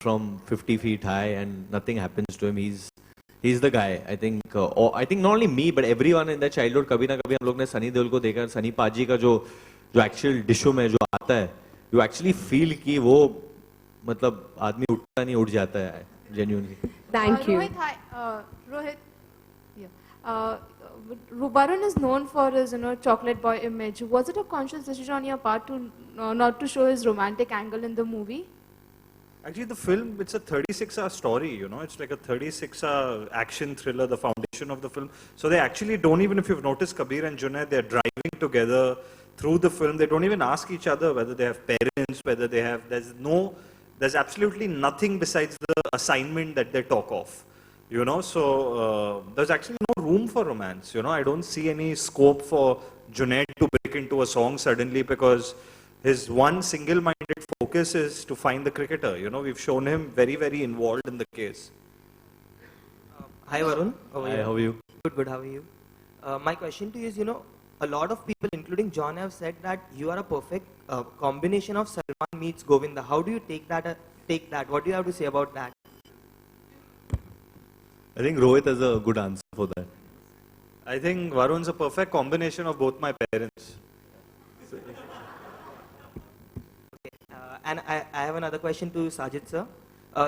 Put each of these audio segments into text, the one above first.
from 50 feet high and nothing happens to him. He's the guy. I think not only me but everyone in that childhood, कभी ना कभी हम लोग ने सनी देओल को देखा. सनी पाजी का जो एक्चुअल डिशो में जो आता है, you actually feel कि वो मतलब आदमी उठता नहीं उठ जाता है genuinely. Thank you. Rohit, hi. Rohit, yeah. Varun is known for his, chocolate boy image. Was it a conscious decision on your part to not to show his romantic angle in the movie? Actually, the film, it's a 36-hour story, It's like a 36-hour action thriller, the foundation of the film. So they actually don't even, if you've noticed, Kabir and Junaid, they're driving together through the film. They don't even ask each other whether they have parents, whether they have, there's absolutely nothing besides the assignment that they talk of. So there's actually no room for romance. I don't see any scope for Junaid to break into a song suddenly because his one single-minded focus is to find the cricketer. We've shown him very, very involved in the case. Hi Varun. Hi, how are you? Good, how are you? My question to you is, a lot of people, including John, have said that you are a perfect combination of Salman meets Govinda. How do you take that? What do you have to say about that? I think Rohit has a good answer for that. I think Varun's a perfect combination of both my parents. And I have another question to Sajid sir.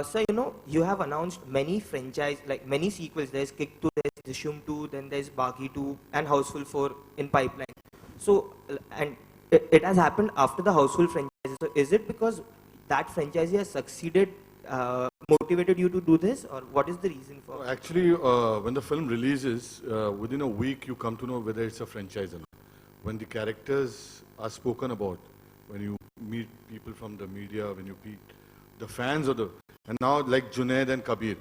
Sir, you have announced many franchise, like many sequels. There's Kick 2, there's Drishyam 2, then there's Baaghi 2 and Houseful 4 in pipeline. So, and it has happened after the Houseful franchise. So is it because that franchise has succeeded, motivated you to do this, or what is the reason for? Actually, when the film releases, within a week you come to know whether it's a franchise or not. When the characters are spoken about, when you meet people from the media, when you meet the fans of and now like Junaid and Kabir,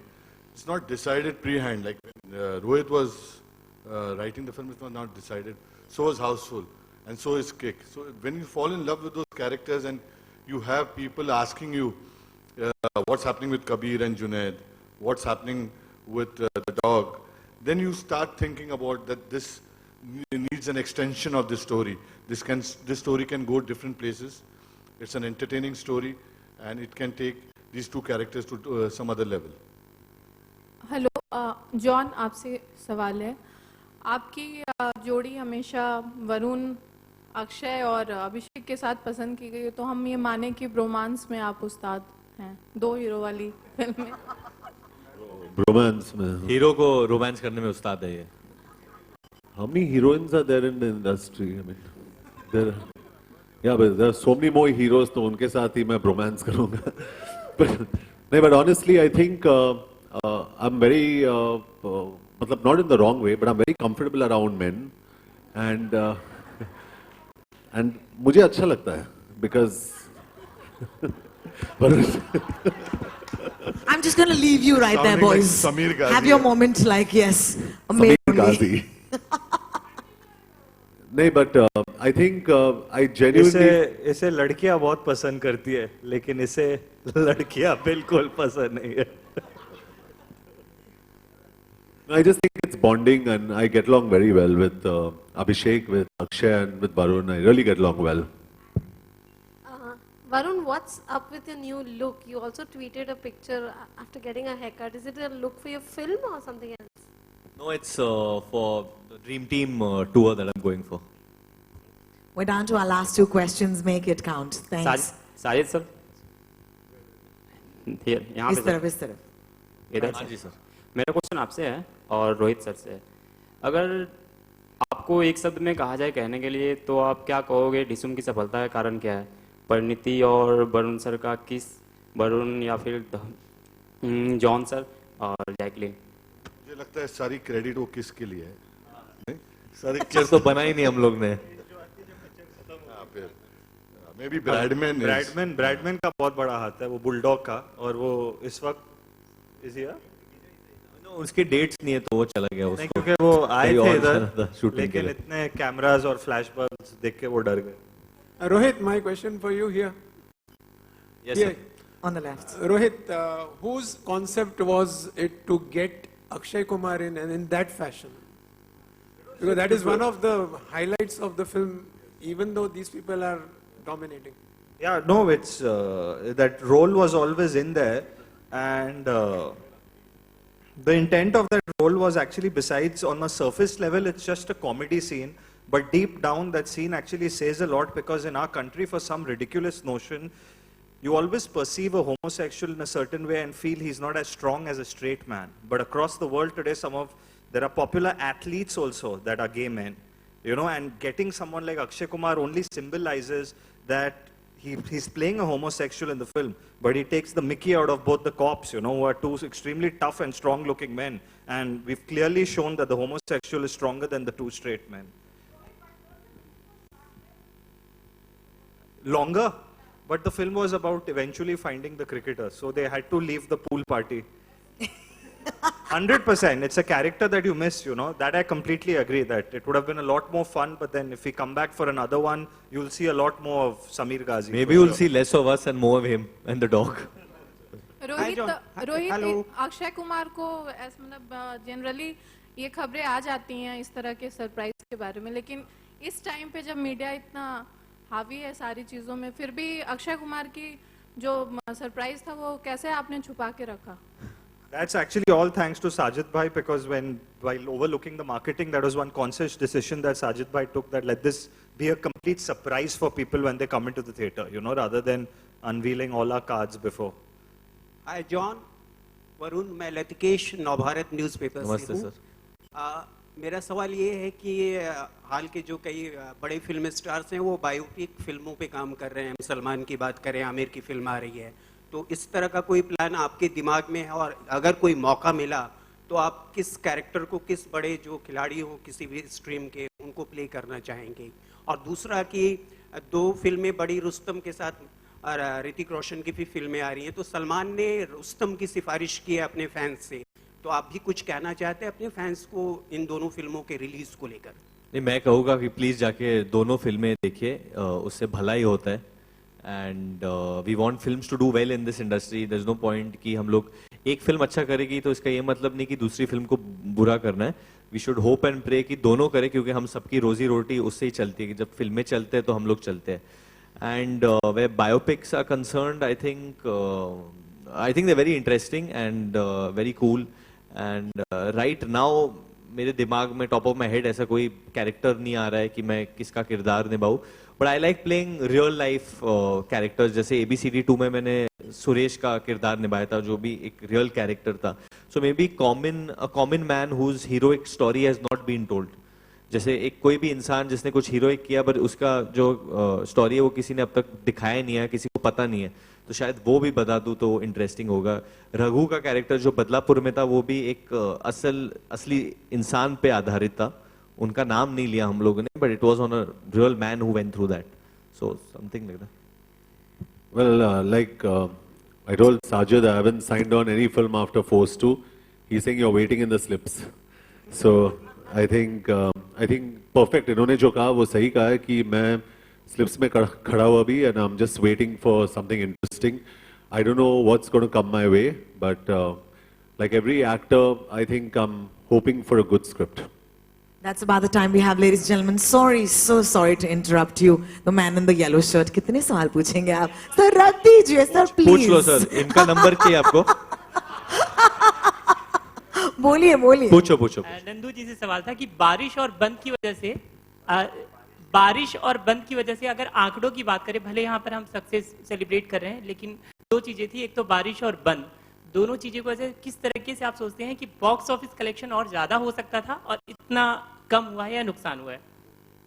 it's not decided pre-hand. Like when Rohit was writing the film, it was not decided. So was Houseful, and so is Kick. So when you fall in love with those characters and you have people asking you what's happening with Kabir and Junaid, what's happening with the dog, then you start thinking about that this needs an extension of this story. This story can go different places. It's an entertaining story, and it can take these two characters to some other level. Hello John, आपसे सवाल है. आपकी जोड़ी हमेशा वरुण, अक्षय और अभिषेक के साथ पसंद की गई है, तो हम ये माने कि रोमांस में आप उस्ताद हैं, दो हीरो वाली फिल्म में. रोमांस में हीरो को रोमांस करने में उस्ताद है ये. How many heroines are there in the industry? I mean, but there are so many more heroes. तो उनके साथ ही मैं romance करूँगा. But honestly, I think I'm very, मतलब not in the wrong way, but I'm very comfortable around men, and मुझे अच्छा लगता है because. I'm just going to leave you right there, boys. Like have your moment, like yes, Samir Ghazi. नहीं, but I think I genuinely. इसे लड़कियां बहुत पसंद करती है, लेकिन इसे लड़कियां बिल्कुल पसंद नहीं है. I just think it's bonding, and I get along very well with Abhishek, with Akshay, and with Varun. I really get along well. Varun, what's up with your new look? You also tweeted a picture after getting a haircut. Is it a look for your film or something else? No, it's for the Dream Team tour that I'm going for. We're down to our last two questions. Make it count. Thanks. Sajid sir. यहाँ इस तरफ. इधर. हाँ जी sir. मेरा question आपसे है और Rohit sir से है. अगर आपको एक शब्द में कहा जाए कहने के लिए, तो आप क्या कहोगे? डिशुम की सफलता का कारण क्या है? परिणीति और वरुण सर का किस, वरुण या फिर जॉन सर और जैकलिन? मुझे लगता है सारी क्रेडिट वो किसके लिए है. सारी पिक्चर तो बनाई नहीं हम लोग ने. मे बी ब्रैडमैन का बहुत बड़ा हाथ है, वो बुलडॉग का, और वो इस वक्त इसी उसके डेट्स नहीं है तो वो चला गया उसको. क्योंकि वो आए थे इधर, लेकिन इतने कैमरास और फ्लैश बल्ब्स देख के वो डर गए. Rohit, my question for you here. Yes, sir. On the left. Rohit, whose concept was it to get Akshay Kumar in, and in that fashion? Because that is one of the highlights of the film, even though these people are dominating. Yeah, no, it's that role was always in there, And the intent of that role was actually, besides on a surface level, it's just a comedy scene, but deep down that scene actually says a lot, because in our country, for some ridiculous notion, you always perceive a homosexual in a certain way and feel he's not as strong as a straight man. But across the world today, there are popular athletes also that are gay men, you know, and getting someone like Akshay Kumar only symbolizes that he's playing a homosexual in the film, but he takes the mickey out of both the cops, you know, who are two extremely tough and strong looking men. And we've clearly shown that the homosexual is stronger than the two straight men. Longer, but the film was about eventually finding the cricketer, so they had to leave the pool party. 100%, it's a character that you miss, you know, that I completely agree, that it would have been a lot more fun, but then if we come back for another one, you'll see a lot more of Samir Ghazi. Maybe you'll see less of us and more of him and the dog. Rohit Akshay Kumar को ऐसा मतलब generally ये खबरें आ जाती हैं इस तरह के सरप्राइज के बारे में, लेकिन इस टाइम पे जब मीडिया इतना हावी है सारी चीजों में, फिर भी अक्षय कुमार की जो सरप्राइज था वो कैसे आपने छुपा के रखा? That's actually all thanks to Sajid Bhai, because while overlooking the marketing, that was one conscious decision that Sajid Bhai took, that let this be a complete surprise for people when they come into the theatre, you know, rather than unveiling all our cards before. Hi John, Varun, मैं लतिकेश Navbharat newspaper से हूँ। मेरा सवाल ये है कि हाल के जो कई बड़े फिल्म स्टार्स हैं वो बायोपिक फिल्मों पे काम कर रहे हैं। सलमान की बात करें, आमिर की फिल्म आ रही है, तो इस तरह का कोई प्लान आपके दिमाग में है? और अगर कोई मौका मिला तो आप किस कैरेक्टर को, किस बड़े जो खिलाड़ी हो किसी भी स्ट्रीम के, उनको प्ले करना चाहेंगे? और दूसरा कि 2 फिल्में बड़ी रुस्तम के साथ ऋतिक रोशन की भी फिल्में आ रही हैं, तो सलमान ने रुस्तम की सिफारिश की है अपने फैंस से, तो आप भी कुछ कहना चाहते हैं अपने फैंस को इन दोनों फिल्मों के रिलीज को लेकर? नहीं, मैं कहूँगा कि प्लीज जाके दोनों फिल्में देखिए, उससे भला ही होता है। And we want films to do well in this industry. There is no point कि हम लोग एक फिल्म अच्छा करेगी तो इसका ये मतलब नहीं कि दूसरी फिल्म को बुरा करना है। We should hope and pray कि दोनों करें, क्योंकि हम सबकी रोजी रोटी उससे ही चलती है कि जब फिल्में चलते हैं तो हम लोग चलते हैं। And where biopics are concerned, I think they very interesting and very cool. And right now मेरे दिमाग में टॉप ऑफ माई हेड ऐसा कोई कैरेक्टर नहीं आ रहा है कि मैं किसका किरदार निभाऊं, but I like playing real life characters. जैसे ABCD 2 में मैंने सुरेश का किरदार निभाया था, जो भी एक रियल कैरेक्टर था। So maybe common man whose heroic story has not been told. जैसे एक कोई भी इंसान जिसने कुछ हीरोइक किया, बट उसका जो स्टोरी है वो किसी ने अब तक दिखाया नहीं है, किसी को पता नहीं है, तो शायद वो भी बता दूं तो इंटरेस्टिंग होगा। रघु का कैरेक्टर जो बदलापुर में था, वो भी एक असली इंसान पे आधारित था। उनका नाम नहीं लिया हम लोगों ने, but it was on a real man who went through that, so something like that. Well, I told Sajid, I haven't signed on any film after Force 2. He's saying you're waiting in the slips. So I think perfect. इन्होंने जो कहा वो सही कहा है कि मैं slips में खड़ा हुआ भी, and I'm just waiting for something interesting. I don't know what's going to come my way, but like every actor, I think I'm hoping for a good script. That's about the time we have, ladies and gentlemen. Sorry, so sorry to interrupt you. The man in the yellow shirt. कितने सवाल पूछेंगे आप? Sir, रख दीजिए, sir, please. पूछ लो sir, इनका number चाहिए आपको? बोलिए। पूछो। नंदू जी से सवाल था कि बारिश और बंद की वजह से अगर आंकड़ों की बात करें, भले यहाँ पर हम सक्सेस सेलिब्रेट कर रहे हैं, लेकिन 2 चीजें थी, एक तो बारिश और बंद, दोनों चीजों की वजह से किस तरीके से आप सोचते हैं कि बॉक्स ऑफिस कलेक्शन और ज्यादा हो सकता था और इतना कम हुआ है या नुकसान हुआ है?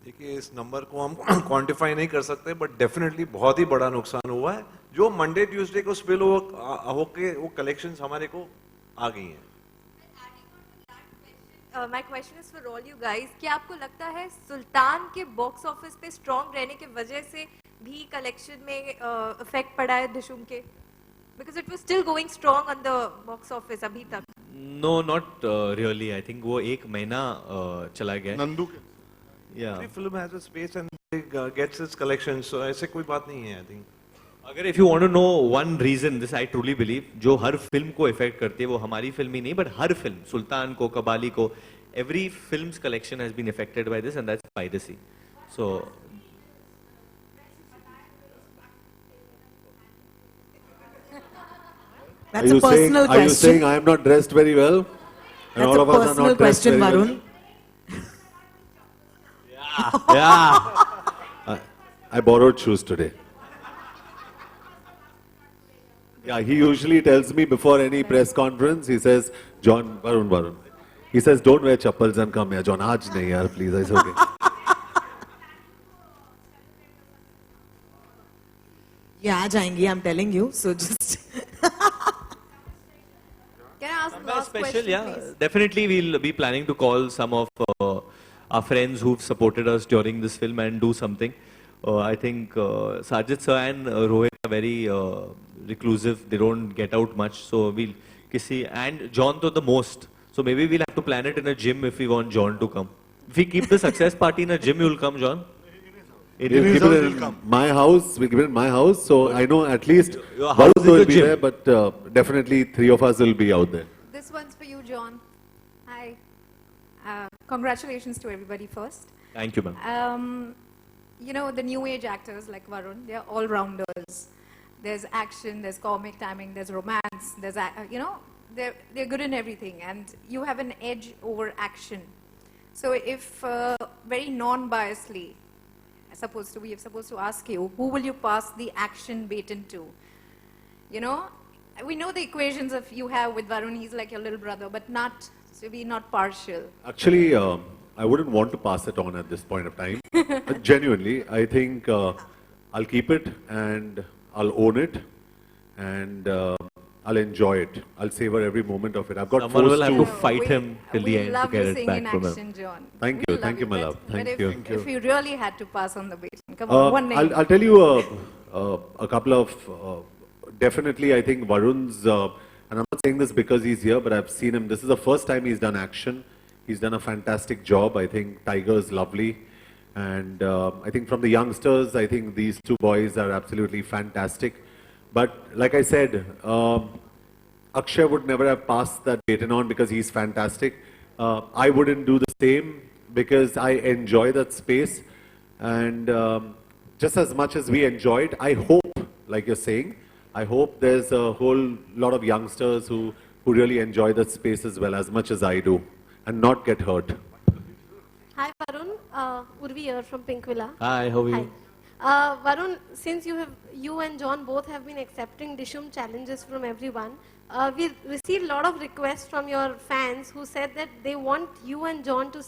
देखिए, इस नंबर को हम क्वांटिफाई नहीं कर सकते, बट डेफिनेटली बहुत ही बड़ा नुकसान हुआ है। जो मंडे ट्यूसडे को स्पिल होके वो कलेक्शंस हमारे को आ गई हैं। My question is for all you guys, क्या आपको लगता है सुल्तान के बॉक्स ऑफिस पे स्ट्रॉन्ग रहने की वजह से भी कलेक्शन में इफेक्ट पड़ा है डिशुम के? Because it was still going strong on the box office अभी तक। No, not really. I think वो 1 महीना चला गया। नंदू के every film has a space and gets its collection, so ऐसे कोई बात नहीं है। I think अगर if you want to know one reason, this I truly believe, जो हर फिल्म को इफेक्ट करती है, वो हमारी फिल्म ही नहीं, बट हर फिल्म, सुल्तान को, कबाली को, every film's collection has been affected by this, and that's piracy. So That's a personal Are you saying question. I am not dressed very well? And That's all a of us are personal not dressed question, very well? Varun. Yeah. I borrowed shoes today. Yeah, he usually tells me before any press conference, he says, John, Varun. He says, don't wear chappals and come here. John, aaj nahi yaar, please. I said, okay. Yeah, आ जाएंगी, I'm telling you. So just. Can I ask the last Special, question, yeah. please? Definitely, we'll be planning to call some of our friends who've supported us during this film and do something. I think Sajid sir and Rohit are very reclusive. They don't get out much. So we'll and John to the most. So maybe we'll have to plan it in a gym if we want John to come. If we keep the success party in a gym, you'll come, John? We'll keep it in my house. We'll keep it in my house. So I know at least Your house Varun is will the be gym. there, but definitely 3 of us will be out there. This one's for you, John. Hi. Congratulations to everybody first. Thank you, ma'am. You know, the new age actors like Varun, they're all-rounders. There's action, there's comic timing, there's romance, there's, you know, they're good in everything. And you have an edge over action. So if, very non-biasly, we are supposed to ask you, who will you pass the action baton to? You know, we know the equations of you have with Varun, he's like your little brother, but not, to be not partial. Actually, I wouldn't want to pass it on at this point of time. But genuinely, I think I'll keep it and I'll own it and I'll enjoy it. I'll savor every moment of it. I've got Someone will forced have to fight him till the end to love get you it seeing back in from him. action, John. Thank We you, thank you, my love. But Thank if, you. if you really had to pass on the baton, come on, one name. I'll tell you a couple of, definitely I think Varun's, and I'm not saying this because he's here, but I've seen him. This is the first time he's done action. He's done a fantastic job. I think Tiger's lovely. And I think from the youngsters, I think these 2 boys are absolutely fantastic. But like I said, Akshay would never have passed that baton on because he's fantastic. I wouldn't do the same because I enjoy that space. And just as much as we enjoy it, I hope, like you're saying, I hope there's a whole lot of youngsters who really enjoy that space as well, as much as I do, and not get hurt. Hi, Varun. Urvi here from Pink Villa. Hi, how are you? Hi. Varun, since you and John both have been accepting Dishoom challenges from everyone, we received a lot of requests from your fans who said that they want you and John to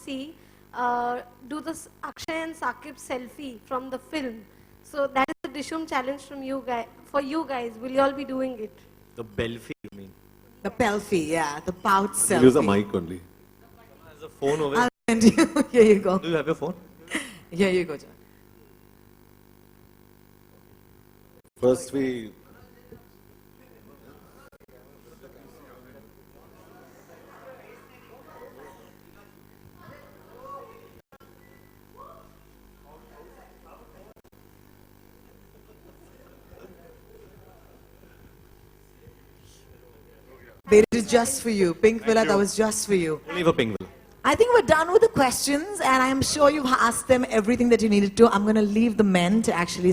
do this Akshay and Saqib selfie from the film. So that is the Dishoom challenge from you guys. For you guys, will you all be doing it? The Belfi, you mean? The pelfie, yeah, the pout selfie. Use a mic only. Has a phone over. I'll send you. Here you go. Do you have your phone? Here you go, John. First we... They did it just for you. Pink Villa, that was just for you. Only for Pink Villa. I think we're done with the questions, and I'm sure you've asked them everything that you needed to. I'm going to leave the men to actually